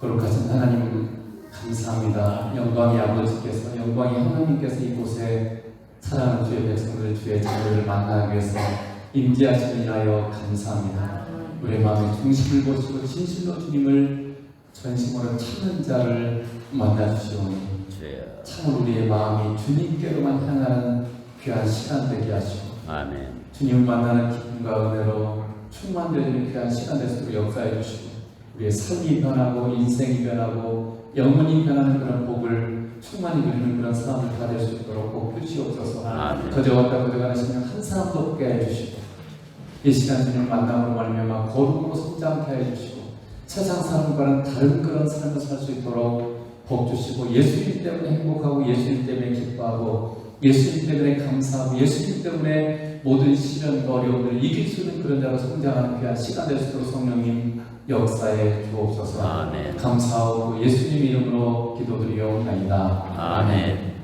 거룩하신 하나님 감사합니다. 영광의 아버지께서, 영광의 하나님께서 이곳에 사랑하는 주의 백성들, 주의 자녀를 만나기 위해서 임재하심을 인하여 감사합니다. 우리의 마음의 중심을 보시고 진실로 주님을 전심으로 찾는 자를 만나주시오니 참으로 우리의 마음이 주님께로만 향하는 귀한 시간 되게 하시고 아멘. 주님을 만나는 기쁨과 은혜로 충만되는 귀한 시간 될 수 있도록 역사해 주시고 우리의 삶이 변하고 인생이 변하고 영혼이 변하는 그런 복을 충만히 누리는 그런 삶을 다 될 수 있도록 복 주시옵소서. 거저 왔다 거저가는 신령 한 사람도 없게 해주시고 이 시간 주님 만남으로 말미암아 거룩으로 성장케 해주시고 세상 사람과는 다른 그런 삶을 살 수 있도록 복 주시고 예수님 때문에 행복하고 예수님 때문에 기뻐하고 예수님 때문에 감사하고 예수님 때문에 모든 시련과 어려움을 이길 수 있는 그런 자로 성장하는 귀한 시간 될 수 있도록 성령님 역사에 주옵소서. 아멘. 감사하고 예수님 이름으로 기도드리옵나이다. 아멘.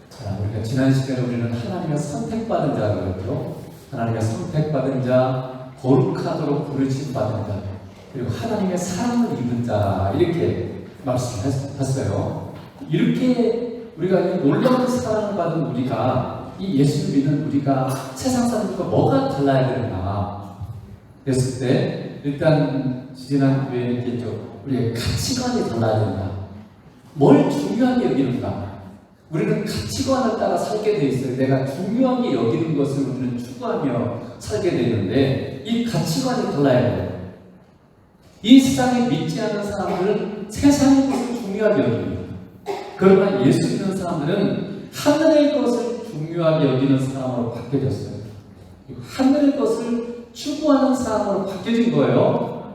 자, 우리가 지난 시간에 우리는 하나님의 선택받은 자라고 했죠. 하나님의 선택받은 자, 거룩하도록 부르심받은 자, 그리고 하나님의 사랑을 입은 자 이렇게 말씀했어요. 이렇게 우리가 놀라운 사랑을 받은 우리가 이 예수를 믿는 우리가 세상 사람들과 뭐가 달라야 되는가 했을 때 일단 지난 후에 얘기했죠. 우리의 가치관이 달라야 된다. 뭘 중요하게 여기는가? 우리는 가치관을 따라 살게 돼 있어요. 내가 중요하게 여기는 것을 우리는 추구하며 살게 되는데 이 가치관이 달라야 돼요. 이 세상에 믿지 않는 사람들은 세상의 것을 중요하게 여깁니다. 그러나 예수 믿는 사람들은 하늘의 것을 중요하게 여기는 사람으로 바뀌어졌어요. 하늘의 것을 추구하는 사람으로 바뀌어진 거예요.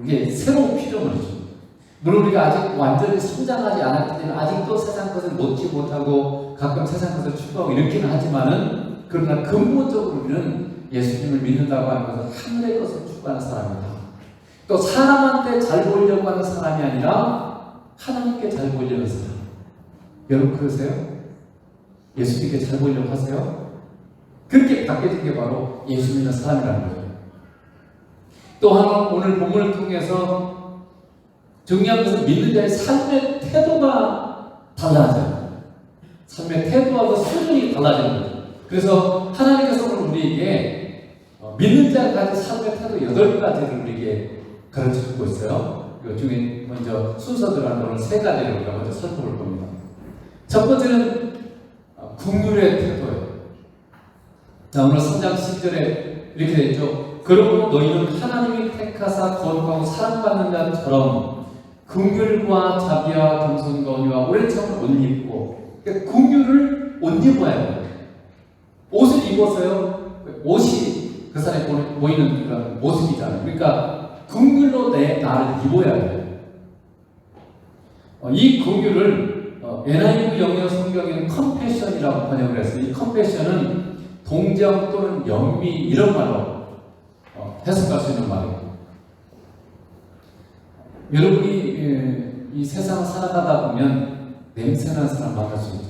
이게 새로운 피조물이죠. 물론 우리가 아직 완전히 성장하지 않았기 때문에 아직도 세상 것을 놓지 못하고 가끔 세상 것을 추구하고 이렇게는 하지만은 그러나 근본적으로 우리는 예수님을 믿는다고 하는 것은 하늘의 것을 추구하는 사람이다. 또 사람한테 잘 보이려고 하는 사람이 아니라 하나님께 잘 보이려는 사람. 여러분 그러세요? 예수님께 잘 보이려고 하세요? 그렇게 바뀌어진 게 바로 예수 믿는 사람이라는 거죠. 또한 오늘 본문을 통해서 중요한 것은 믿는 자의 삶의 태도가 달라져요. 삶의 태도하고 수준이 달라지는 거죠. 그래서 하나님께서 오늘 우리에게 믿는 자가 가진 삶의 태도 8가지를 우리에게 가르쳐주고 있어요. 그 중에 먼저 순서대로 오늘 3가지를 우리가 먼저 살펴볼 겁니다. 첫 번째는 긍휼의 태도예요. 자, 오늘 3장 10절에 이렇게 되어 있죠. 그러므로 너희는 하나님이 택하사 거룩하고 사랑받는 자처럼 긍휼과 자비와 겸손과 온유와 오래 참음을 옷 입고, 그러니까 긍휼을 옷 입어야 돼요. 옷을 입어서요. 옷이 그 사람이 보이는 그런 모습이잖아요. 그러니까 긍휼로 나를 입어야 돼요. 이 긍휼을 NIV 영어 성경에는 컴패션이라고 번역을 했어요. 이 컴패션은 동정 또는 연미 이런 말로 해석할 수 있는 말이에요. 여러분이 이 세상을 살아가다 보면 냄새나는 사람 만날 수 있죠.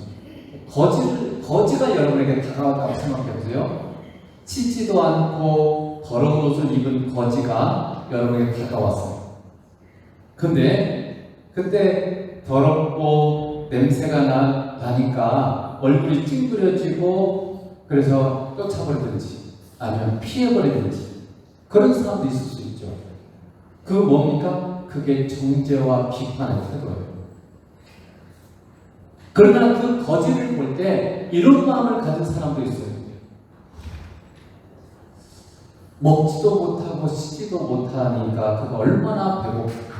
거지가 여러분에게 다가왔다고 생각해보세요. 씻지도 않고 더러운 옷을 입은 거지가 여러분에게 다가왔어요. 근데 그때 더럽고 냄새가 나니까 얼굴이 찡그려지고 그래서 쫓아버리든지 아니면 피해버리든지 그런 사람도 있을 수 있죠. 그 뭡니까? 그게 정죄와 비판의 태도예요. 그러나 그 거지를 볼 때 이런 마음을 가진 사람도 있어요. 먹지도 못하고 씻지도 못하니까 그가 얼마나 배고플까.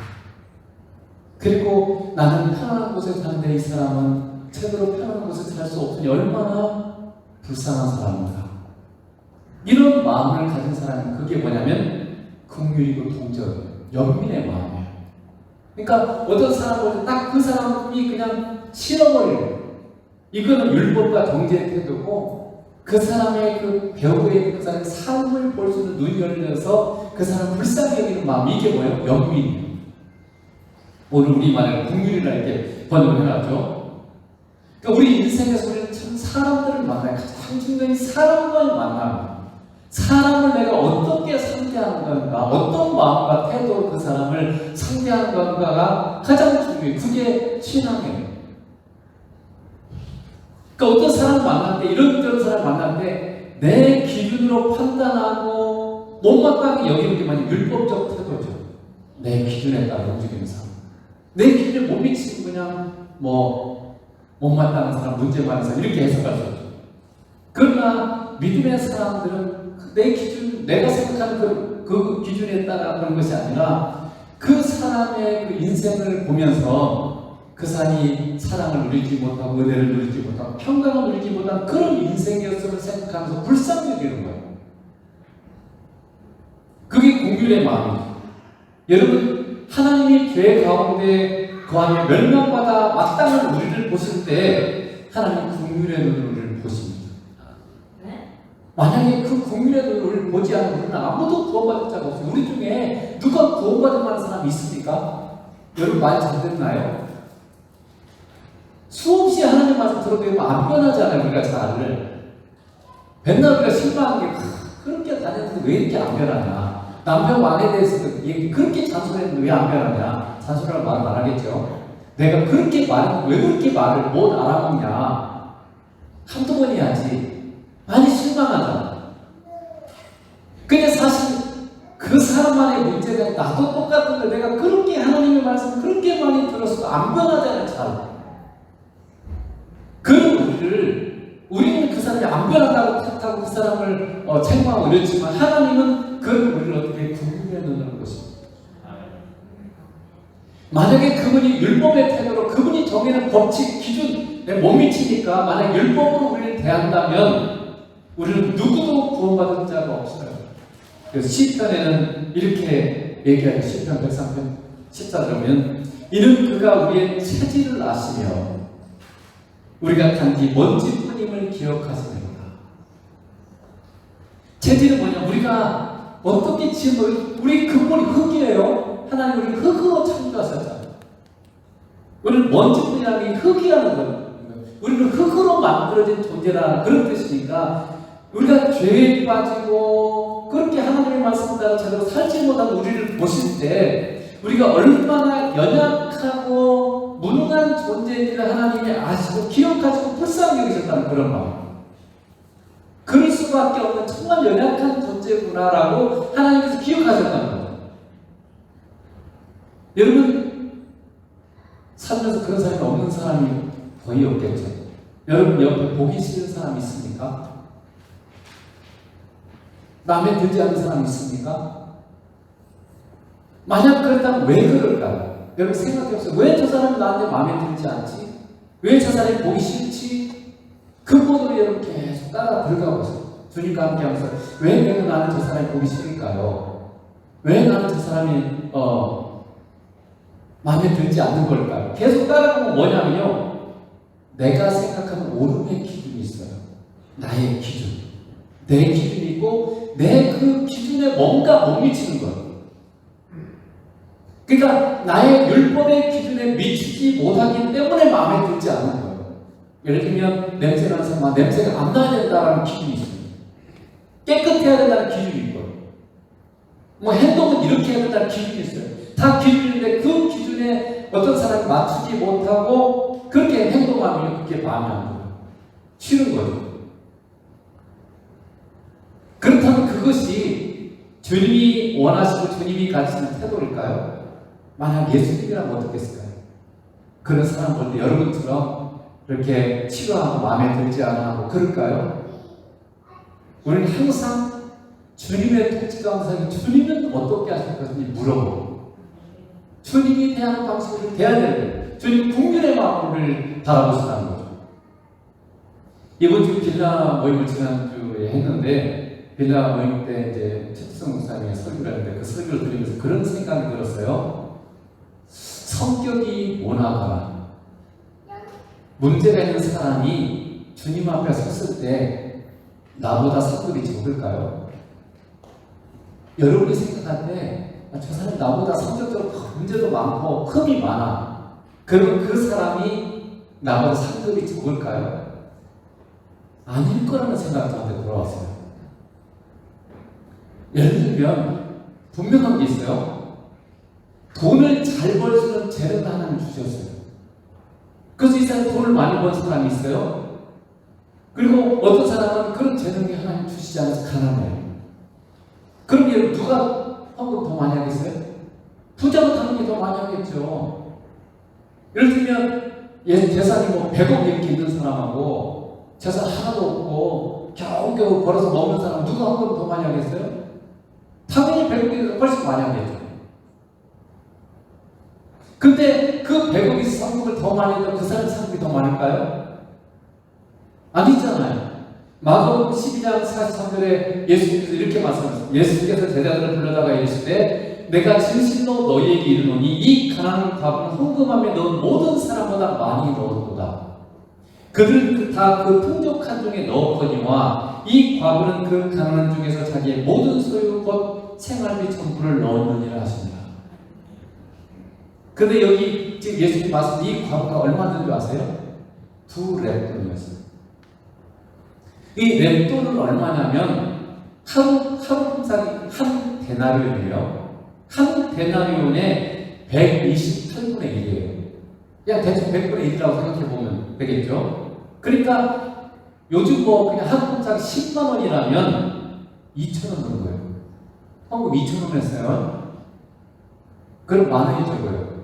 그리고 나는 편안한 곳에 사는데 이 사람은 제대로 편안한 곳에 살 수 없으니 얼마나 불쌍한 사람인가. 이런 마음을 가진 사람은 그게 뭐냐면 긍휼이고 동정이에요. 연민의 마음이에요. 그러니까 어떤 사람은 딱 그 사람이 그냥 싫어버리는 이거는 율법과 정죄의 태도고 그 사람의 그 배우의 그 사람의 삶을 볼 수 있는 눈이 열려서 그 사람을 불쌍히 여기는 마음 이게 뭐예요? 연민이에요. 오늘 우리만의 긍휼이라 이렇게 번역을 해놨죠. 그러니까 우리 인생에서 우리는 참 사람들을 만나요. 가장 중요한 사람과의 만남. 사람을 내가 어떻게 상대하는 건가, 어떤 마음과 태도로 그 사람을 상대하는 건가가 가장 중요해요. 그게 신앙이에요. 그러니까 어떤 사람을 만날 때, 이런저런 사람을 만날 때 내 기준으로 판단하고 못마땅하게 여기는 게 만약 율법적 태도죠. 내 기준에 따라 움직이는 사람. 내 기준에 못 미치는 그냥 못마땅한 사람, 문제 많은 사람 이렇게 해석할 수 없죠. 그러나 믿음의 사람들은 내 기준, 내가 생각하는 그 기준에 따라 그런 것이 아니라 그 사람의 그 인생을 보면서 그 사람이 사랑을 누리지 못하고 은혜를 누리지 못하고 평강을 누리지 못한 그런 인생이었음을 생각하면서 불쌍히 여기는 거예요. 그게 공율의 마음이죠. 여러분, 하나님이 죄 가운데 거하며 멸망받아 마땅한 우리를 보실 때 하나님은 공율의 눈으로 우리를 보십니다. 만약에 그 공율의 눈을 보지 않는 우리는 아무도 구원받을 자가 없어요. 우리 중에 누가 구원받을 만한 사람이 있습니까? 여러분 말 잘 듣나요? 수없이 하나님 말씀 들어보면 안 변하잖아요. 우리가 잘. 맨날 우리가 실망한 게 그렇게 다녔는데 왜 이렇게 안 변하냐. 남편 아내에 대해서도 그렇게 잔소리했는데 왜 안 변하냐. 잔소리라고 말은 안 하겠죠. 내가 그렇게 왜 그렇게 말을 못 알아먹냐. 한두 번 해야지. 많이 실망하잖아. 근데 사실 그 사람만의 문제가 나도 똑같은데 내가 그렇게 하나님의 말씀 그렇게 많이 들었어도 안 변하잖아요. 잘. 그런 우리는 그 사람이 안 변한다고 탓하고 그 사람을 책망하고 이랬지만 하나님은 그런 우리를 어떻게 궁금해 놓는 것입니다. 만약에 그분이 율법의 태도로 그분이 정해놓은 법칙, 기준 내 못 미치니까 만약 율법으로 우리를 대한다면 우리는 누구도 구원받은 자가 없어요. 그래서 시편에는 이렇게 얘기하죠. 시편 103편 14절 보면 이는 그가 우리의 체질을 아시며 우리가 단지 먼지뿐임을 기억하시는가. 체질은 뭐냐? 우리가 어떻게 지은 우리 근본이 흙이에요. 하나님 우리 흙으로 창조하셨잖아요. 우리는 먼지뿐이라는 게 흙이라는 거예요. 우리는 흙으로 만들어진 존재라는 그런 뜻이니까 우리가 죄에 빠지고 그렇게 하나님의 말씀 따라 제대로 살지 못한 우리를 보실 때 우리가 얼마나 연약하고 무능한 존재인지를 하나님이 아시고 기억하시고 불쌍히 여기셨다는 그런 마음. 그럴 수밖에 없는 정말 연약한 존재구나라고 하나님께서 기억하셨다는 거죠. 여러분 살면서 그런 사람이 없는 사람이 거의 없겠죠. 여러분 옆에 보기 싫은 사람 있습니까? 마음에 들지 않는 사람 있습니까? 만약 그렇다면 왜 그럴까요? 여러분 생각해보세요. 왜 저 사람이 나한테 마음에 들지 않지? 왜 저 사람이 보기 싫지? 근본으로 여러분 계속 따라 들어가 보세요. 주님과 함께 하면서 왜 내가 나는 저 사람이 보기 싫을까요? 왜 나는 저 사람이 마음에 들지 않는 걸까요? 계속 따라가면 뭐냐면요. 내가 생각하는 옳음의 기준이 있어요. 나의 기준. 내 기준이 있고 내 그 기준에 뭔가 못 미치는 거예요. 그러니까 나의 율법의 기준에 미치지 못하기 때문에 마음에 들지 않는 거예요. 예를 들면 냄새 나는 사람, 냄새가 안 나야 된다는 기준이 있어요. 깨끗해야 된다는 기준이 있고요. 행동은 이렇게 해야 된다는 기준이 있어요. 다 기준인데 그 기준에 어떤 사람이 맞추지 못하고 그렇게 행동하면 그게 마음에 안 들어요. 싫은 거죠. 그렇다면 그것이 주님이 원하시고 주님이 가지시는 태도일까요? 만약 예수님이라면 어떻겠을까요? 그런 사람 볼 때 여러분처럼 이렇게 치료하고 마음에 들지 않아 하고 그럴까요? 우리는 항상 주님의 통치 가운데 주님은 어떻게 하실 것인지 물어보고 주님이 대하는 방식으로 대해야 되는 주님 국민의 마음을 바라보시라는 거죠. 이번 주 빌라 모임을 지난주에 했는데 빌라 모임 때 이제 최태성 목사님이 설교를 했는데 그 설교를 들으면서 그런 생각이 들었어요. 성격이 모나거나 문제가 있는 사람이 주님 앞에 섰을 때 나보다 성격이 적을까요? 여러분이 생각할 때 저 사람이 나보다 성격적으로 문제도 많고 흠이 많아. 그러면 그 사람이 나보다 성격이 적을까요? 아닐 거라는 생각이 저한테 돌아왔어요. 예를 들면 분명한 게 있어요. 돈을 잘 벌 수 있는 재능을 하나님 주셨어요. 그래서 이 사람이 돈을 많이 번 사람이 있어요. 그리고 어떤 사람은 그런 재능이 하나님 주시지 않아서 가난해요. 그럼 얘 누가 헌금 더 많이 하겠어요? 부자가 당연히 더 많이 하겠죠. 예를 들면 재산이 뭐 100억 이렇게 있는 사람하고 재산 하나도 없고 겨우겨우 벌어서 먹는 사람 누가 헌금 더 많이 하겠어요? 당연히 100억이 훨씬 많이 하겠죠. 근데 그 100억이 상금을 더 많이 해도 그 사람 상금이 더 많을까요? 아니잖아요. 마가복음 12장 43절에 예수님께서 이렇게 말씀하셨어요. 예수님께서 제자들을 불러다가 이르시되 내가 진실로 너희에게 이르노니 이 가난한 과부는 헌금함에 넣은 모든 사람보다 많이 넣었도다. 그들은 다 그 풍족한 중에 넣었거니와 이 과부는 그 가난한 중에서 자기의 모든 소유 곧 생활비 전부를 넣었느니라 하십니다. 근데 여기 지금 예수님 말씀 이 과부가 얼마 넣은 줄 아세요? 2렙돈이었어요. 이 렙돈은 얼마냐면 하루 품삯이 한 데나리온이에요. 한 데나리온에 128분의 1이에요. 그냥 대충 100분의 1이라고 생각해보면 되겠죠. 그러니까 요즘 뭐 그냥 한 품삯이 10만 원이라면 2,000원 드는 거예요. 헌금 2,000원 했어요. 그럼 만 원이 적어요.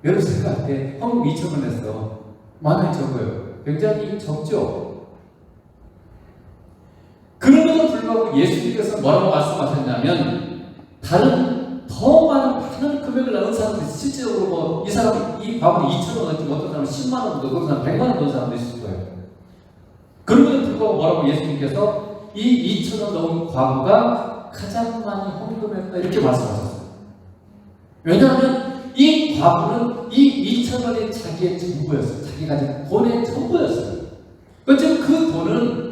여러분 생각할 때 헌금 2,000원 했어. 만 원이 적어요. 굉장히 적죠. 그럼에도 불구하고 예수님께서 뭐라고 말씀하셨냐면 다른 더 많은 금액을 넣은 사람들이 실제적으로 뭐 이 사람이 이 과부는 2,000원 넣었지만 어떤 사람은 10만 원 넣고 어떤 사람은 100만 원 넣은 사람도 있을 거예요. 그럼에도 불구하고 뭐라고 예수님께서 이 2,000원 넣은 과부가 가장 많이 헌금했다 이렇게 말씀하셨어요. 왜냐하면 이 과부는 이 2,000원이 자기의 전부였어요. 자기가 가진 돈의 전부였어요. 어쨌든 그 돈은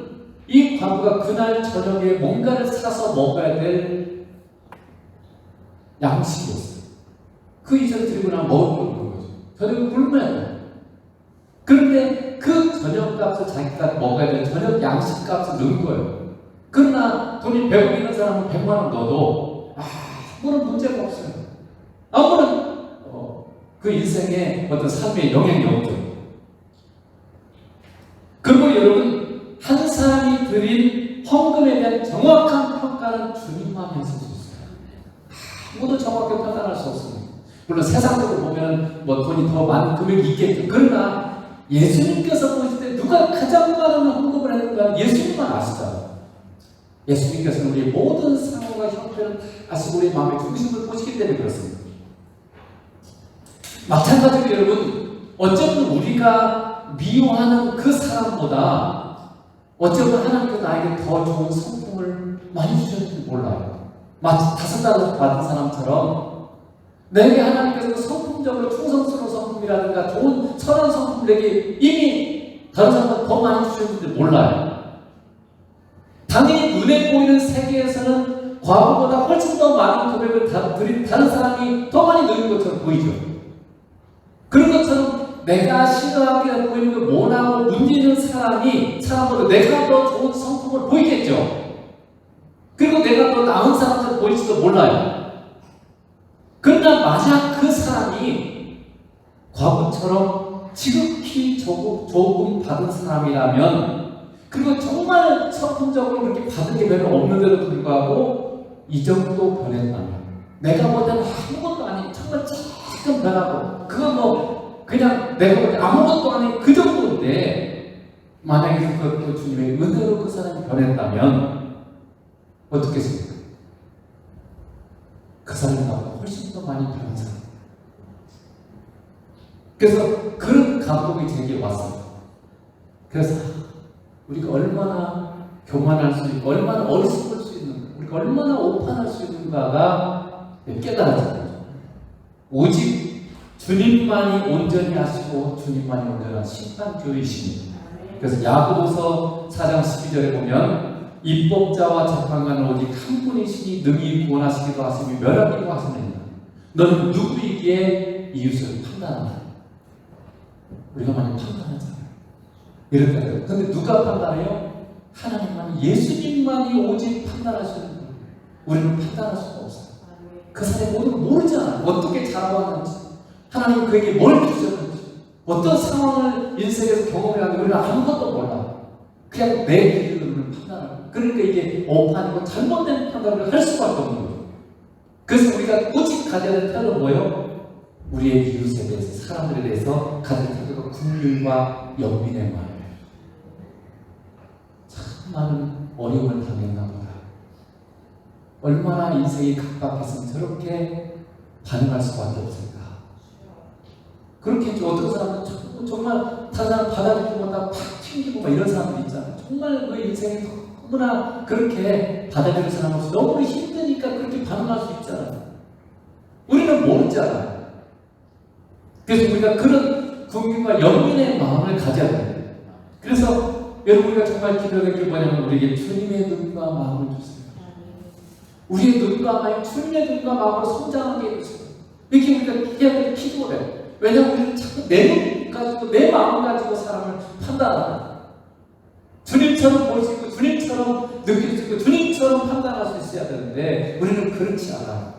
이 과부가 그날 저녁에 뭔가를 사서 먹어야 될 양식이었어요. 그 이전에 들고 나면 먹을 걸 먹는 거죠. 저녁에 굶어야 돼요. 그런데 그 저녁값을 자기가 먹어야 될 저녁 양식값을 넣은 거예요. 그러나 돈이 100억 있는 사람은 100만 원 넣어도 아무런 문제가 없어요. 아무런 그 인생의 어떤 삶에 영향이 없죠. 그리고 여러분 한 사람이 드린 헌금에 대한 정확한 평가는 주님만 하실 수 있어요. 아무도 정확하게 판단할 수 없습니다. 물론 세상적으로 보면 뭐 돈이 더 많은 금액이 있겠죠. 그러나 예수님께서 보실 때 누가 가장 많은 헌금을 했는가 예수님만 아시잖아요. 예수님께서는 우리 모든 상황과 형편을 아시고 우리 마음의 중심을 보시기 때문에 그렇습니다. 마찬가지로 여러분 어쩌면 우리가 미워하는 그 사람보다 어쩌면 하나님께서 나에게 더 좋은 성품을 많이 주셨는지 몰라요. 마치 5달러 받은 사람처럼 내게 하나님께서 성품적으로 충성스러운 성품이라든가 좋은 선한 성품을 내게 이미 다른 사람보다 더 많이 주셨는지 몰라요. 당연히 눈에 보이는 세계에서는 과거보다 훨씬 더 많은 금액을 드린 다른 사람이 더 많이 누린 것처럼 보이죠. 그런 것처럼 내가 싫어하게 보이는 그 모나고 문제 있는 사람보다 내가 더 좋은 성품을 보이겠죠. 그리고 내가 더 나은 사람처럼 보일지도 몰라요. 그러나 만약 그 사람이 과거처럼 지극히 조금 받은 사람이라면 그리고 정말 성품적으로 그렇게 받은 게 별로 없는데도 불구하고 이 정도 변했다면 내가 보다는 아무것도 아닌 정말 조금 변하고 그건 뭐 그냥 내가 볼 때 아무것도 아닌 그 정도인데 만약에 그것도 주님의 은혜로 그 사람이 변했다면 어떻겠습니까? 그 사람보다 훨씬 더 많이 변한 사람. 그래서 그런 감동이 제게 왔어요. 그래서 우리가 얼마나 교만할 수 있고 얼마나 어리석을 수 있는가, 우리가 얼마나 오판할 수 있는가가 깨달아져요. 오직 주님만이 온전히 하시고 주님만이 온전한 심판주이십니다. 그래서 야고보서 4장 12절에 보면 입법자와 재판관은 오직 한 분이시니 능히 구원하시기도 하시며 멸하기도 하시느니라. 너는 누구이기에 이웃을 판단한다. 우리가 많이 판단하잖아요. 이럴까요? 근데 누가 판단해요? 하나님만이, 예수님만이 오직 판단하시는 거예요. 우리는 판단할 수가 없어요. 그 사람의 모든 모르잖아요. 어떻게 자라왔는지, 하나님 그에게 뭘 주셨는지, 어떤 상황을 인생에서 경험해왔는지 우리는 아무것도 몰라. 그냥 내 기준으로 판단을. 그러니까 이게 오판이고 잘못된 판단을 할 수밖에 없는 거예요. 그래서 우리가 오직 가져야 될 태도는 뭐예요? 우리의 이웃에 대해서, 사람들에 대해서 가질 태도가 긍휼과 연민의 마음이에요. 참 많은 어려움을 당했나 보다. 얼마나 인생이 각박해서 저렇게 반응할 수밖에 없을까. 그렇게 어떤 사람은 정말 다른 사람 받아들이기보다 팍 튕기고 막 이런 사람들이 있잖아요. 정말 그 인생이 너무나 그렇게 받아들이는 사람 없이 너무 힘드니까 그렇게 반응할 수 있잖아요. 우리는 모르잖아요. 그래서 우리가 그런 긍휼과 연민의 마음을 가져야 돼요. 그래서 여러분 우리가 정말 기도하는 게 뭐냐면 우리에게 주님의 눈과 마음을 주세요. 우리의 눈과 마음이 주님의 눈과 마음으로 성장하게 해주세요. 이렇게 우리가 기도를 해요. 왜냐하면 우리는 자꾸 내 눈 가지고 내 마음 가지고 사람을 판단합니다. 주님처럼 볼 수 있고 주님처럼 느낄 수 있고 주님처럼 판단할 수 있어야 되는데 우리는 그렇지 않아요.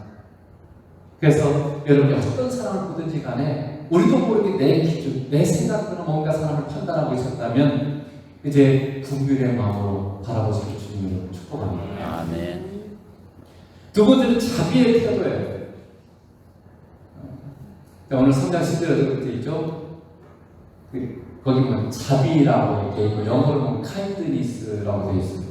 그래서 여러분이 어떤 사람을 보든지 간에 우리도 모르게 내 기준, 내 생각으로 뭔가 사람을 판단하고 있었다면 이제 긍휼의 마음으로 바라보시길 주님으로 축복합니다. 아멘. 두 번째는 자비의 태도예요. 오늘 성장 10절에도 그때 있죠. 거기 보면 자비라고 되어 있고 영어로 보면 kindness라고 되어 있어요.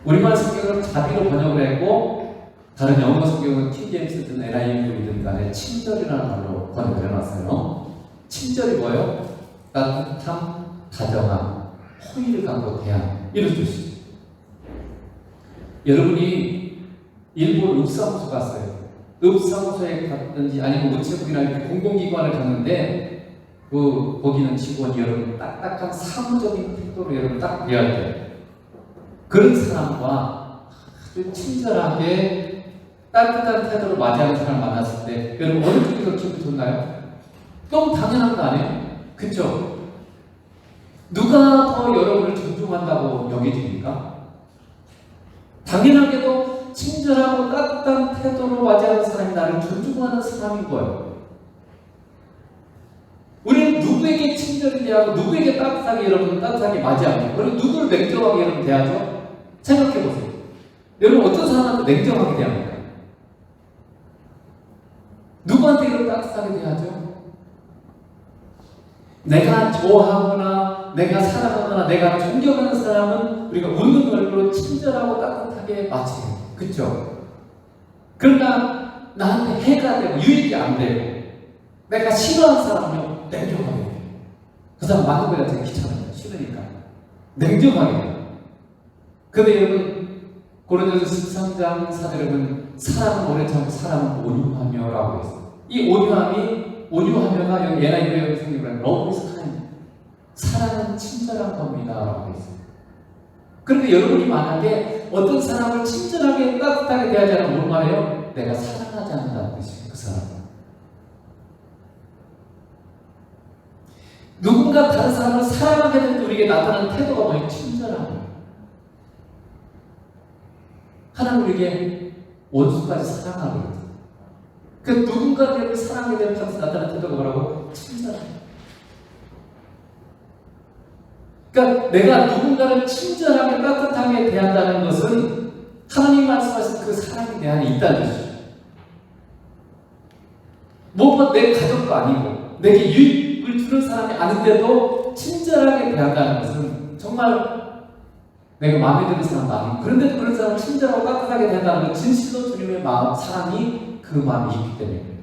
우리말 성경은 자비로 번역을 했고 다른 영어 성경은 킹제임스든 NIV든 간에 친절이라는 말로 번역을 해놨어요. 친절이 뭐예요? 따뜻함, 다정함, 호의를 갖고 대한 이런 뜻이죠. 여러분이 일본 읍사무소 갔어요. 읍사무소에 갔든지 아니면 우체국이나 이렇게 공공기관을 갔는데 거기는 직원이 여러분 딱딱한 사무적인 태도로 여러분 딱 대해야 돼요. 그런 사람과 아주 친절하게 따뜻한 태도로 맞이하는 사람을 만났을 때 여러분 어느 쪽이 더 기분이 좋나요? 너무 당연한 거 아니에요? 그쵸? 누가 더 여러분을 존중한다고 여겨집니까? 당연하게도 친절하고 따뜻한 태도로 맞이하는 사람이 나를 존중하는 사람인 거예요. 우리는 누구에게 친절히 대하고 누구에게 따뜻하게 여러분 따뜻하게 맞이하고 그리고 누구를 냉정하게 여러분 대하죠? 생각해 보세요. 여러분 어떤 사람한테 냉정하게 대합니까? 누구한테 여러분 따뜻하게 대하죠? 내가 좋아하거나 내가 사랑하거나 내가 존경하는 사람은 우리가 웃는 얼굴로 친절하고 따뜻하게 맞이해요. 그렇죠? 그러나 나한테 해가 되고 유익이 안 되고 내가 싫어하는 사람은요 냉정하게 해요. 그 사람 맞는 거야 되게 귀찮아요. 싫으니까 냉정하게 해요. 근데 여러분 고린도서 13장 4절에는 사람은 오래 참고 사람은 온유하며 라고 했어요. 이 온유하며가 여기 NIV 성경으로 love is kind, 사랑은 친절한 겁니다 라고 했어요. 그러니까 여러분이 만약에 어떤 사람을 친절하게 따뜻하게 대하지 않으면 뭘 말해요? 내가 사랑하지 않는다는 뜻이에요. 그 사람은 누군가 다른 사람을 사랑하게 될 때 우리에게 나타나는 태도가 뭐예요? 친절함. 하나님 우리에게 원수까지 사랑하거든요. 그 누군가를 사랑하게 되는 때 나타나는 태도가 뭐라고? 친절함. 그러니까 내가 누군가를 친절하게 따뜻하게 대한다는 것은 하나님 말씀하신 그 사랑이 내 안에 있다는 것이죠. 무엇보다 내 가족도 아니고 내게 유익을 주는 사람이 아닌데도 친절하게 대한다는 것은 정말 내가 마음에 드는 사람도 아니고 그런데도 그런 사람을 친절하고 따뜻하게 대한다는 건 진실로 주님의 마음, 사랑이 그 마음이 있기 때문입니다.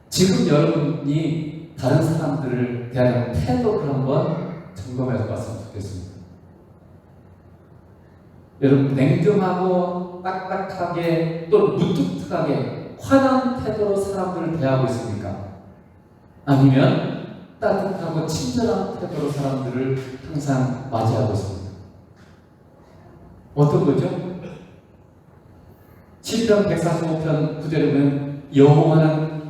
지금 여러분이 다른 사람들을 대하는 태도를 한번 점검해서 봤으면 좋겠습니다. 여러분 냉정하고 딱딱하게 또 무뚝뚝하게 화난 태도로 사람들을 대하고 있습니까? 아니면 따뜻하고 친절한 태도로 사람들을 항상 맞이하고 있습니다. 어떤 거죠? 시편 145편 9절에 보면 여호와는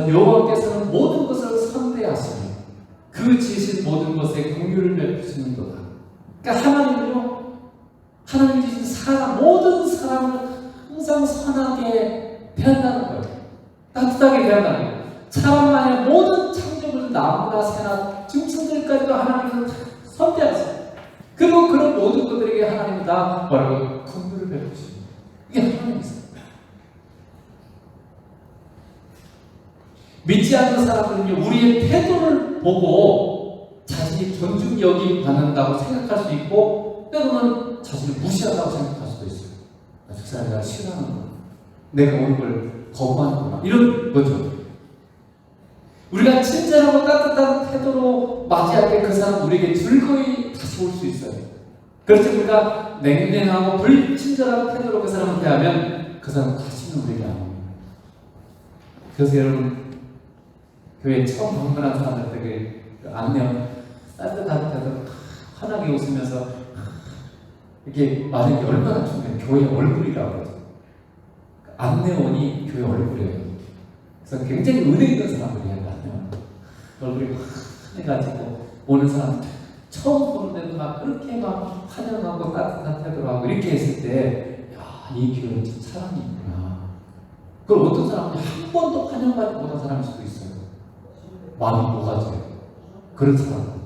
여호와께서는 모든 것을 선대하시며 그 지으신 모든 것에 긍휼을 베푸시는도다. 그러니까 하나님은요 하나님이 주신 사람, 모든 사람을 항상 선하게 대한다는 거예요. 따뜻하게 대한다는 거예요. 사람만의 모든 창조물, 나무나 새나 짐승들까지도 하나님은 선대하세요. 그리고 그런 모든 것들에게 하나님은 다 뭐라고? 긍휼을 베푸십니다. 이게 하나님이세요. 믿지 않는 사람들은요, 우리의 태도를 보고 자신이 존중 여김받는다고 생각할 수 있고, 때로는 자신을 무시한다고 생각할 수도 있어요. 저 사람이 나를 싫어하는구나, 내가 오는 걸 거부하는구나, 이런 거죠. 우리가 친절하고 따뜻한 태도로 맞이할 때 그 사람 우리에게 즐거이 다시 올 수 있어요. 그렇지, 우리가 냉랭하고 불친절한 태도로 그 사람을 대하면 그 사람은 다시는 우리에게 안 옵니다. 그래서 여러분, 교회 처음 방문한 사람들에게 안녕, 따뜻한 태도로 환하게 웃으면서 이렇게 말하는 게 얼마나 중요해요. 교회 얼굴이라고 그러죠. 안내원이 교회 얼굴이에요. 그래서 굉장히 은혜 있는 사람들이에요. 안내원 얼굴이 환해가지고 오는 사람 처음 보는데도 막 그렇게 막 환영하고 따뜻한 태도로 하고 이렇게 했을 때, 야, 이 교회는 참 사람이 있구나. 그걸 어떤 사람은 한 번도 환영받지 못한 사람일 수도 있어요. 마음이 녹아져요. 그런 사람인데,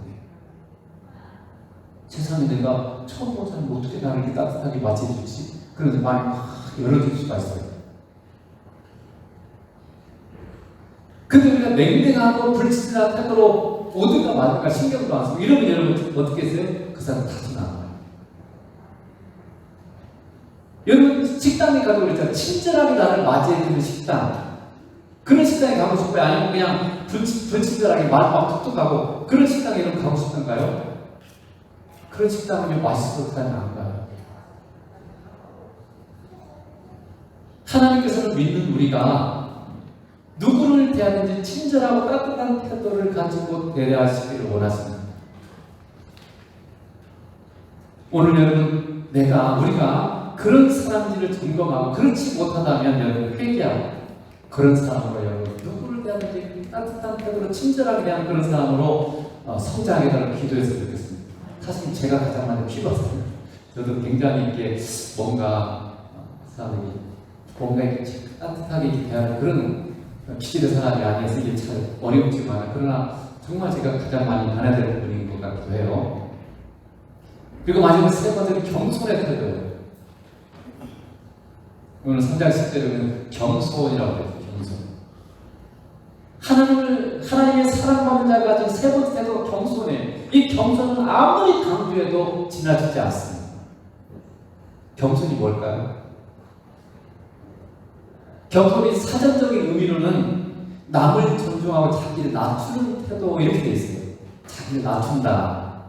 세상에 내가 처음 본 사람이 어떻게 나를 이렇게 따뜻하게 맞이해주지? 그런데 마음이 확 열어질 수가 있어요. 근데 우리가 냉랭하고 불친절한 태도로 모두가 맞을까 신경도 안 쓰고 이러면 여러분 어떻게 했어요? 그 사람 다시 나와요. 여러분 식당에 가도 그랬잖아요. 친절하게 나를 맞이해주는 식당, 그런 식당에 가고 싶어요? 아니면 그냥 불친절하게 말 막 툭툭하고 그런 식당에 여러분 가고 싶던가요? 그런 식당은 맛있어서 그냥 안 가요. 하나님께서는 믿는 우리가 누구를 대하는지 친절하고 따뜻한 태도를 가지고 대하시기를 원하십니다. 오늘 여러분, 우리가 그런 사람들을 점검하고 그렇지 못하다면 여러분 회개하고 그런 사람으로 여러분 누구를 대하는지 따뜻한 태도로 친절하게 대하는 그런 사람으로 성장하게 달라고 기도했으면 좋겠습니다. 사실 제가 가장 많이 필요하거든요. 저도 굉장히 이렇게 뭔가 사람들이 뭔가 이렇게 따뜻하게 대하는 그런 기질의 사람이 아니어서 이게 잘 어렵지만, 그러나 정말 제가 가장 많이 변해야 될 부분인 것 같기도 해요. 그리고 마지막 세 번째는 겸손의 태도예요. 오늘 성장 10대로는 겸손이라고 해요. 겸손. 하나님의 사랑받는 자가 가진 세 번째 태도가 겸손이에요. 이 겸손은 아무리 강조해도 지나치지 않습니다. 겸손이 뭘까요? 겸손이 사전적인 의미로는 남을 존중하고 자기를 낮추는 태도, 이렇게 돼 있어요. 자기를 낮춘다.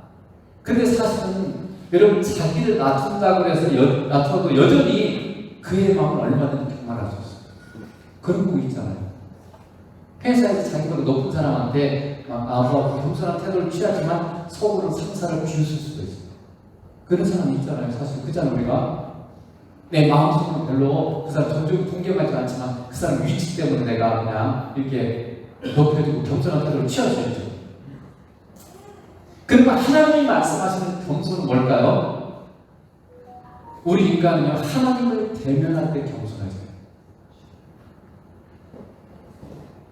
근데 사실은 여러분, 자기를 낮춘다고 해서 낮춰도 여전히 그의 마음을 얼마든지 교만할 수 있어요. 그런 거 있잖아요. 회사에서 자기보다 높은 사람한테 겸손한 태도를 취하지만 속으로 상사를 비웃을 수도 있어요. 그런 사람이 있잖아요. 사실 그잖아요. 우리가 내 마음속으로 별로 그 사람 존중, 존경하지 않지만 그 사람 위치 때문에 내가 그냥 이렇게 높여주고 겸손한 태도를 취할 수 있죠. 그러면 하나님이 말씀하시는 겸손은 뭘까요? 우리 인간은요, 하나님을 대면할 때 겸손해져요.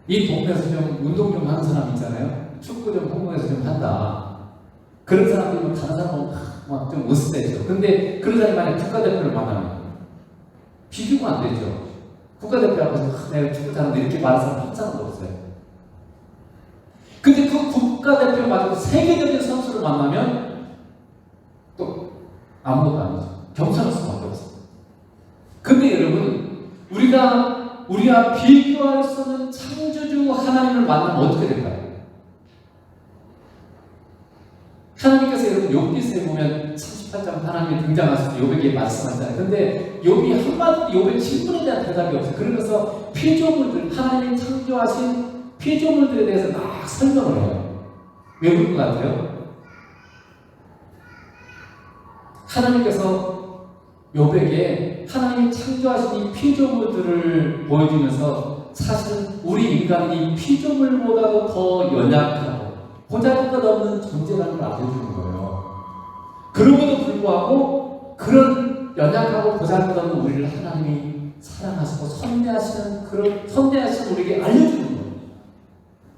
이 동네에서 좀 운동 좀 하는 사람 있잖아요. 축구 좀 홍보해서 좀 한다. 그런 사람들이 다른 사람은 막 좀 으스대죠. 근데 그런 사람이 만약 국가대표를 만나면 비교가 안 되죠. 국가대표 앞에서 내가 축구 잘하는데 이렇게 말하는 사람 한 사람도 없어요. 근데 그 국가대표 말고 세계적인 선수를 만나면 또 아무것도 아니죠. 겸손할 수밖에 없어요. 근데 여러분, 우리가 비교할 수 없는 창조주 하나님을 만나면 어떻게 될까요? 하나님께서 여러분 욥기서에 보면 38장 하나님이 등장하셔서 욥에게 말씀하잖아요. 근데 욥이 한마디도 욥의 질문에 대한 대답이 없어요. 그러면서 피조물들, 하나님이 창조하신 피조물들에 대해서 막 설명을 해요. 왜 그럴 것 같아요? 하나님께서 욥에게 하나님이 창조하신 이 피조물들을 보여주면서 사실은 우리 인간이 이 피조물보다도 더 연약하고 보잘것없는 존재라는 걸 알려주는 거예요. 그럼에도 불구하고 그런 연약하고 보잘것없는 우리를 하나님이 사랑하시고 선대하시는 그런 선대하시는 우리에게 알려주는 거예요.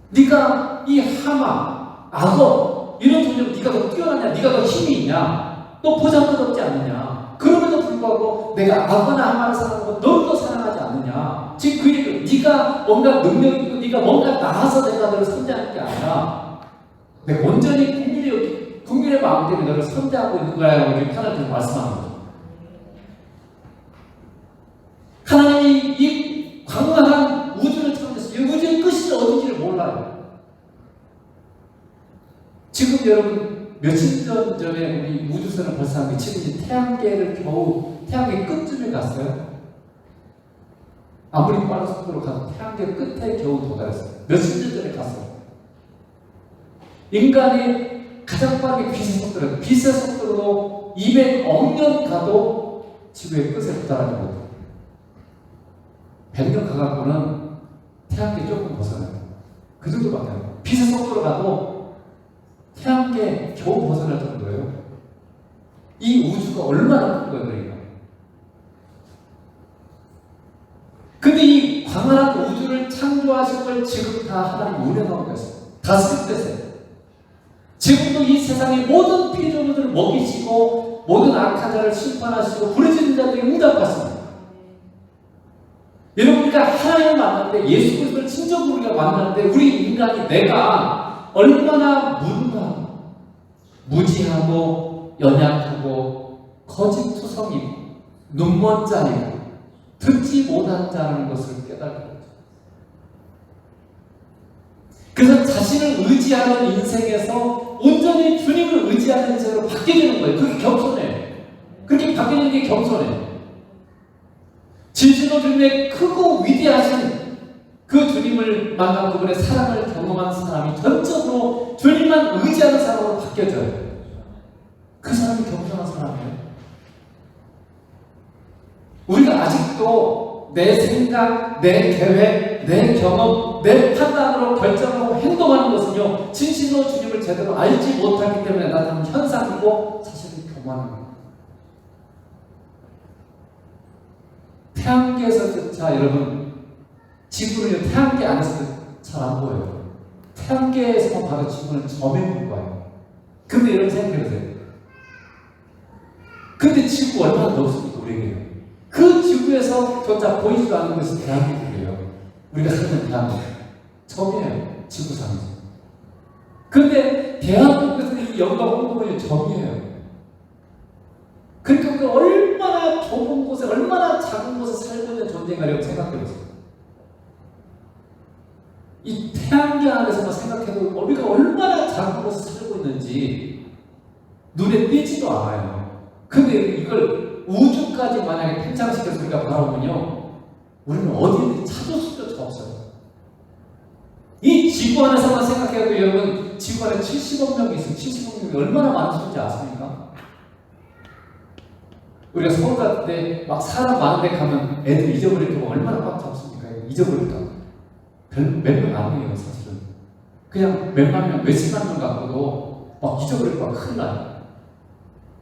네가 이 하마, 악어 이런 존재로 네가 더 뛰어나냐, 네가 더 힘이 있냐, 너 보잘것없지 않느냐. 그럼에도 불구하고 내가 악어나 하마를 사랑하고 너를 더 사랑하지 않느냐. 지금 그 얘기, 네가 뭔가 능력이 있고 네가 뭔가 나아서 내가 너를 선대하는 게 아니라 내가 온전히 국민의 마음 때문에 너를 선대하고 있는 거야 라고 하나님께서 말씀하는 거죠. 하나님이 이 광활한 우주를 창조했어요. 이 우주의 끝이 어딘지를 몰라요. 지금 여러분 며칠 전에 우리 우주선을 발사한 게 지금 이제 태양계를 겨우 태양계 끝쯤에 갔어요. 아무리 빠른 속도로 가도 태양계 끝에 겨우 도달했어요. 며칠 전에 갔어요. 인간이 가장 빠르게 빛의 속도로 200억 년 가도 지구의 끝에 도달하지 못해요. 100년 가갖고는 태양계 조금 벗어나요. 그 정도밖에 안 돼요. 빛의 속도로 가도 태양계 겨우 벗어날 정도예요. 이 우주가 얼마나 큰 거예요, 그러니까. 근데 이 광활한 우주를 창조하신 걸 지금 다 하나님 운영하고 계세요. 다 스킵됐어요. 지금도 이 세상의 모든 피조물들을 먹이시고 모든 악한 자를 심판하시고 부르짖는 자들에게 응답하십니다. 여러분, 우리가 하나님을 만났는데 예수 그리스도를 진정으로 우리가 만났는데 우리 인간이 내가 얼마나 무지하고 연약하고 거짓투성이고 눈먼 자이고 듣지 못한 자라는 것을 깨닫게 되죠. 그래서 자신을 의지하는 인생에서 온전히 주님을 의지하는 인생으로 바뀌게 되는 거예요. 그게 겸손해요. 그렇게 바뀌는 게 겸손해요. 진실로 주님의 크고 위대하신 그 주님을 만난 그분의 사랑을 경험한 사람이 전적으로 주님만 의지하는 사람으로 바뀌어져요. 그 사람이 겸손한 사람이에요. 우리가 아직도 내 생각, 내 계획, 내 경험, 내 판단으로 결정하고 행동하는 것은요, 진실로 주님을 제대로 알지 못하기 때문에 나타나는 현상이고 사실은 교만한 거예요. 태양계에서조차 여러분, 지구를 태양계 안에서 잘 안 보여요. 태양계에서만 봐도 지구는 점에 불과해요. 근데 여러분 생각해보세요. 근데 지구 얼마나 넓습니까, 우리에게? 그 지구에서조차 보이지도 않는 것이 대한민국이에요. 우리가 사는 대한민국. 점이에요. 지구상에서. 근데 대한민국에서 이 영광 홍보는 점이에요. 그러니까 우리가 얼마나 좁은 곳에, 얼마나 작은 곳에 살고 있는 존재인가를 생각해보세요. 이 태양계 안에서만 생각해도 우리가 얼마나 작은 곳에 살고 있는지 눈에 띄지도 않아요. 근데 이걸 우주까지 만약에 팽창시켜서 우리가 바라보면요, 우리는 어디든지 찾을 수조차 없어요. 이 지구 안에서만 생각해도 여러분, 지구 안에 70억 명이 있어요. 70억 명이 얼마나 많은 수인지 아십니까? 우리가 서울 갈 때 막 사람 많은 데 가면 애들 잊어버릴까 봐 얼마나 꽉 잡습니까? 잊어버릴까? 몇 명 아니에요, 사실은. 그냥 몇만 명, 몇십만 명 갖고도 막 잊어버릴까 봐 큰일 나요.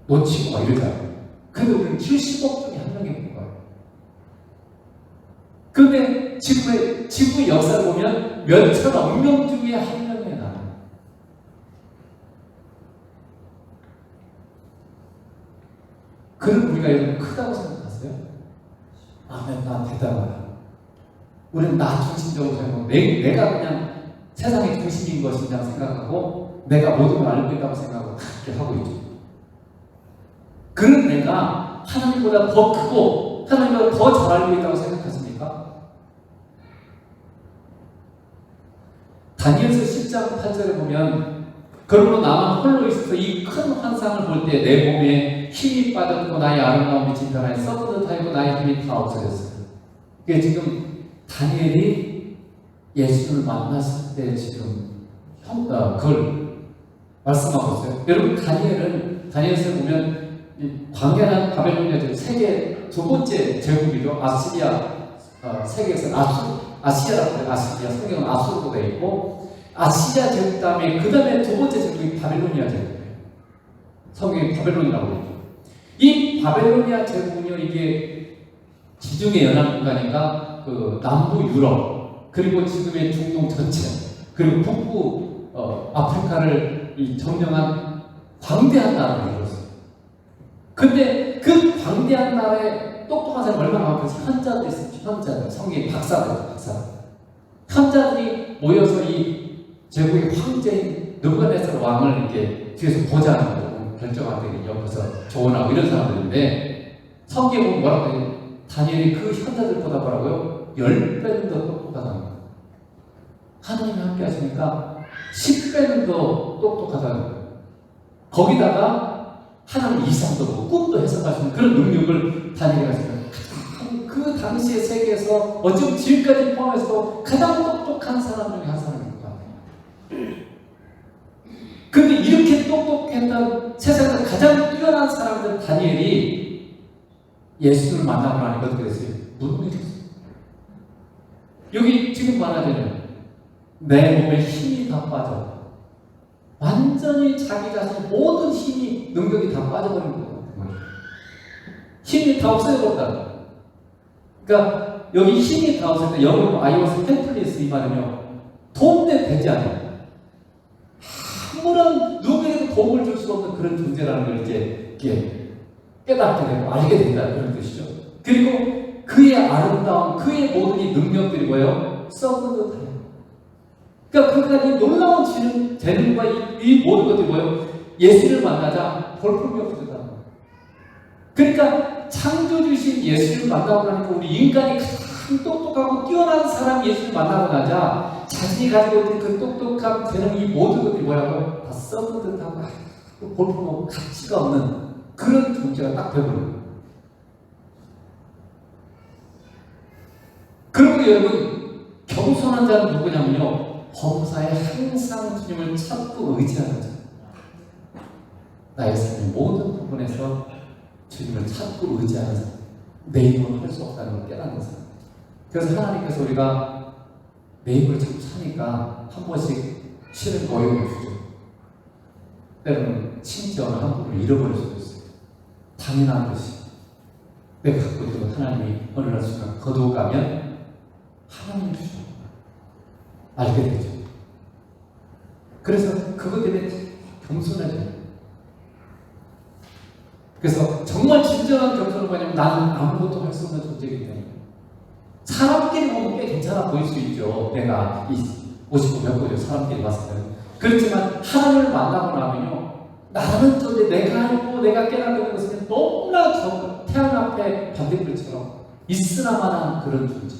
놓치고 막 이러잖아요. 근데 우리는 70억 중에 한 명이 있는 거예요. 근데 지구의 역사를 보면 몇천억 명 중에 한 명이 나요. 그럼 우리가 여러분 크다고 생각하세요? 아멘, 나 대단하다. 우리는 나 중심적으로 생각하고 내가 그냥 세상의 중심인 것이냐 생각하고 내가 모든 걸 알고 있다고 생각하고 그렇게 하고 있죠. 그런 내가 하나님보다 더 크고 하나님보다 더 잘 알고 있다고 생각하십니까? 다니엘서 10장 8절에 보면 그러므로 나만 홀로 있어서 이 큰 환상을 볼 때 내 몸에 힘이 빠졌고 나의 아름다움이 진변하여 썩은 듯하였고 나의 힘이 다 없어졌어요. 이게 지금 다니엘이 예수를 만났을 때 지금 그걸 말씀하고 있어요. 여러분, 다니엘서에 보면 광야는 바벨로니아 세계 두 번째 제국이죠. 아시리아 세계에서 아시리아라고 해요. 아시리아 성경은 아수르로 되어 있고 아시리아 제국 다음에 그 다음에 두 번째 제국이 바벨로니아 제국이에요. 성경이 바벨론이라고 해요. 이 바벨로니아 제국은요, 이게 지중해 연안 국가니까 그 남부 유럽, 그리고 지금의 중동 전체, 그리고 북부 아프리카를 점령한 광대한 나라를 이뤘어요. 근데 그 광대한 나라에 똑똑한 사람이 얼마나 많겠어요? 현자들이 있었죠. 현자들, 성경의 박사들. 현자들이 모여서 이 제국의 황제인 느부갓네살 왕을 이렇게 뒤에서 보좌하고 결정하고 옆에서 조언하고 이런 사람들인데, 성경에 보면 뭐라고 해요? 다니엘이 그 현자들보다 뭐라고요? 10배는 더 똑똑하다는 거예요. 하나님이 함께 하시니까 10배는 더 똑똑하다는 거예요. 거기다가 하나님 이상도 보고 꿈도 해석할 수 있는 그런 능력을 다니엘이 가지고, 그 당시의 세계에서 어쩌면 지금까지 포함해서 가장 똑똑한 사람 중에 한 사람인 것 같아요. 근데 이렇게 똑똑했던 세상에서 가장 뛰어난 사람들 다니엘이 예수를 만나고 나니까 어떻게 됐어요? 무능해졌어요. 여기 지금 말하자면 내 몸에 힘이 다 빠져. 완전히 자기 자신 모든 힘이, 능력이 다 빠져버린 것 같아요. 힘이 다 없어져버렸다. 그러니까 여기 힘이 다 없을 때 영어로 I was helpless 이 말은요, 도움대 되지 않아요. 아무런 누구에게도 도움을 줄 수 없는 그런 존재라는 걸 이제 깨닫게 되고 알게 된다, 그런 뜻이죠. 그리고 그의 아름다움, 그의 모든 이 능력들이 뭐예요? 썩은 듯해요. 그러니까 그가 이 놀라운 재능과 이 모든 것들이 뭐예요? 예수를 만나자 볼품이 없어졌다. 그러니까 창조주신 예수를 만나고 나니까 우리 인간이 가장 똑똑하고 뛰어난 사람 예수를 만나고 나자 자신이 가지고 있는 그 똑똑한 재능, 이 모든 것들이 뭐라고요? 다 썩은 듯하고 볼품없고 가치가 없는 그런 존재가 딱 되어버린 거예요. 그리고 여러분, 겸손한 자는 누구냐면요, 범사에 항상 주님을 찾고 의지하는 자. 나의 삶의 모든 부분에서 주님을 찾고 의지하는 사람, 내 힘으로 할 수 없다는 걸 깨닫는 사람. 그래서 하나님께서 우리가 내 힘을 자꾸 사니까 한 번씩 실은 어려움을 주죠. 때로는 심지어는 한 부분을 잃어버릴 수도 있어요. 당연한 것이 내가 갖고 있던 하나님이 어느 날 순간 거두어가면 하나님이 주죠. 알게 되죠. 그래서 그것 때문에 겸손해져요. 그래서 정말 진정한 겸손은 뭐냐면 나는 아무것도 할 수 없는 존재이기 때문에. 사람끼리 보면 꽤 괜찮아 보일 수 있죠. 내가 이 50고 몇 고죠. 사람끼리 봤을 때는. 그렇지만 하나님을 만나고 나면요, 나는 존재, 내가 알고 내가 깨닫는 것은 너무나 태양 앞에 반딧불처럼 있으나마나 그런 존재.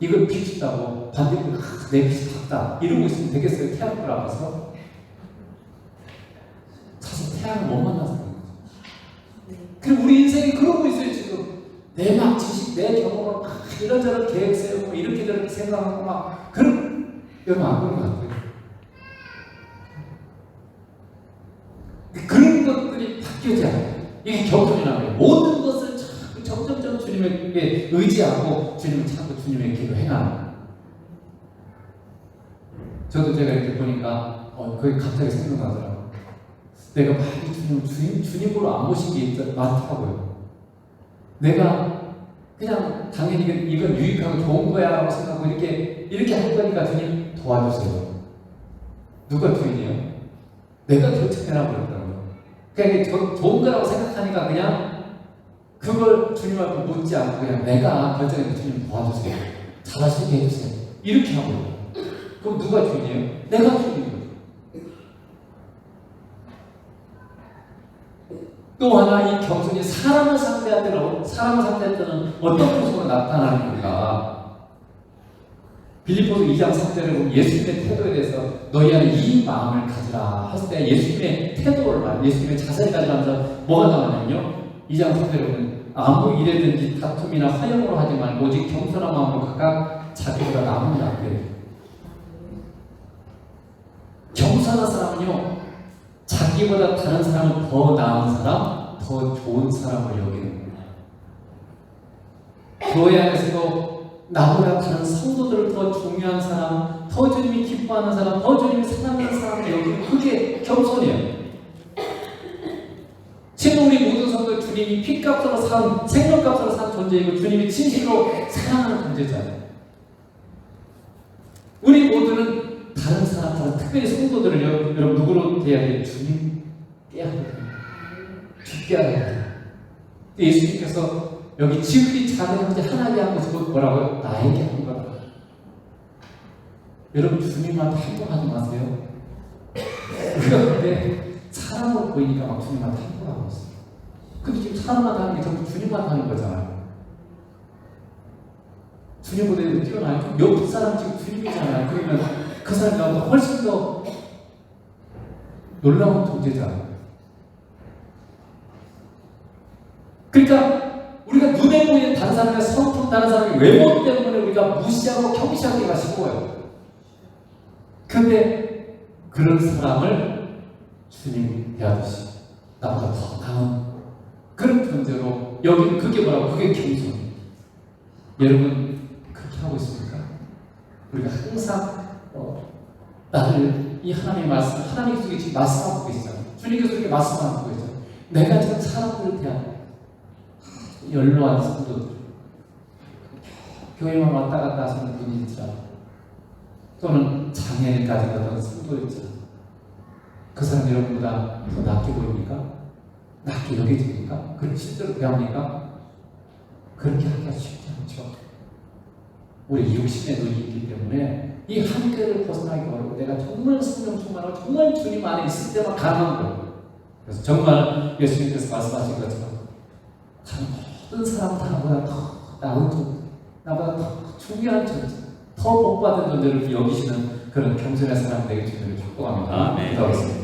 이걸 비춥다고 반딧불, 내 빛이 밝다 이러고 있으면 되겠어요? 태양불 앞에서? 사실 태양을 못 만나서 그런 거죠. 그리고 우리 인생이 그러고 있어요. 지금 내 막 지식, 내 경험을 막 이런저런 계획 세우고 이렇게 저렇게 생각하고 막 그런, 여러분 안 그런 것 같아요. 그런 것들이 바뀌어져야 해요. 이게 겸손이라는 거예요. 모든 것을 점점점 주님에게 의지하고 주님을 찾고 주님의 길을 행하는. 저도 제가 이렇게 보니까 그게 갑자기 생각나더라고요. 내가 많이 주님으로 안 모신 게 많더라고요. 내가 그냥 당연히 이건 유익하고 좋은 거야 라고 생각하고 이렇게 할 거니까 주님 도와주세요. 누가 주인이에요? 내가 결정해라 버렸다고요. 그러니까 이게 좋은 거라고 생각하니까 그냥 그걸 주님 앞에 묻지 않고 그냥 내가 결정해서 주님 도와주세요. 잘하시게 해주세요. 이렇게 하고 있어요. 그럼 누가 주인이에요? 내가 주인이에요. 또 하나, 이 겸손이 사람을 상대할 때는 어떤 모습으로 나타나는 건가? 빌립보서 2장 3절에 보면 예수님의 태도에 대해서 너희 안에 이 마음을 가지라 했을 때 예수님의 태도를 예수님의 자세를 가지면서 뭐가 나오냐면요, 2장 3절에 보면 아무 일에든지 다툼이나 화형으로 하지 말고 오직 겸손한 마음으로 각각 자기보다 남은 자에게. 겸손한 사람은요, 자기보다 다른 사람은 더 나은 사람, 더 좋은 사람을 여기는 거예요. 교회 안에서도 나보다 다른 성도들을 더 중요한 사람, 더 주님이 기뻐하는 사람, 더 주님이 사랑하는 사람을 여기는, 그게 겸손이에요. 심지어 우리 모든 성도 주님이 피값으로 산, 생명값으로 산 존재이고 주님이 진실로 사랑하는 존재잖아요. 우리 모두는 다른 사람처럼, 특별히 성도들은요, 여러분 누구로 돼야 돼요? 주님 깨야 돼요. 죽게 해야 돼요. 예수님께서 여기 지극히 작은 형제 하나님이 한 것을 뭐라고요? 나에게 한 거다. 여러분 주님한테 행복하지 마세요. 우리가 근데 사람으로 보이니까 막 주님한테 행복하고 있어요. 근데 지금 사람한테 하는 게 전부 주님한테 하는 거잖아요. 주님보다 뛰어나요. 옆 사람 지금 주님이잖아요. 그러면 그 사람이 나보다 훨씬 더 놀라운 존재잖아요. 그러니까 우리가 눈에 보이는 다른 사람의 성품, 다른 사람의 외모 때문에 우리가 무시하고 경시하기가 쉬워요. 근데 그런 사람을 주님이 대하듯이 나보다 더 나은 그런 존재로 여기는 그게 뭐라고? 그게 겸손이에요. 여러분 그렇게 하고 있습니까? 우리가 항상 나를 이 하나님의 말씀, 하나님께서 지금 말씀하고 계시잖아요. 주님께서 이렇게 말씀하고 계시잖아요. 내가 지금 사람들을 대하는 연로한 성도들, 교회만 왔다 갔다 하시는 분이 있잖아요. 또는 장애인까지 가던 성도 있잖아요. 그 사람 여러분보다 더 낫게 보입니까? 낫게 여겨집니까? 그렇게 실제로 대합니까? 그렇게 하기가 쉽지 않죠. 우리 육신의 눈이 있기 때문에 이 한계를 벗어나기 어렵고 내가 정말 성령 충만하고 정말 주님 안에 있을 때만 가능한 거예요. 그래서 정말 예수님께서 말씀하신 것처럼 모든 사람 다 나보다 더 나은 존재, 나보다 더 중요한 존재, 더 복받은 존재를 여기시는 그런 겸손한 사람 되게 주님을 축복합니다. 기도하겠습니다.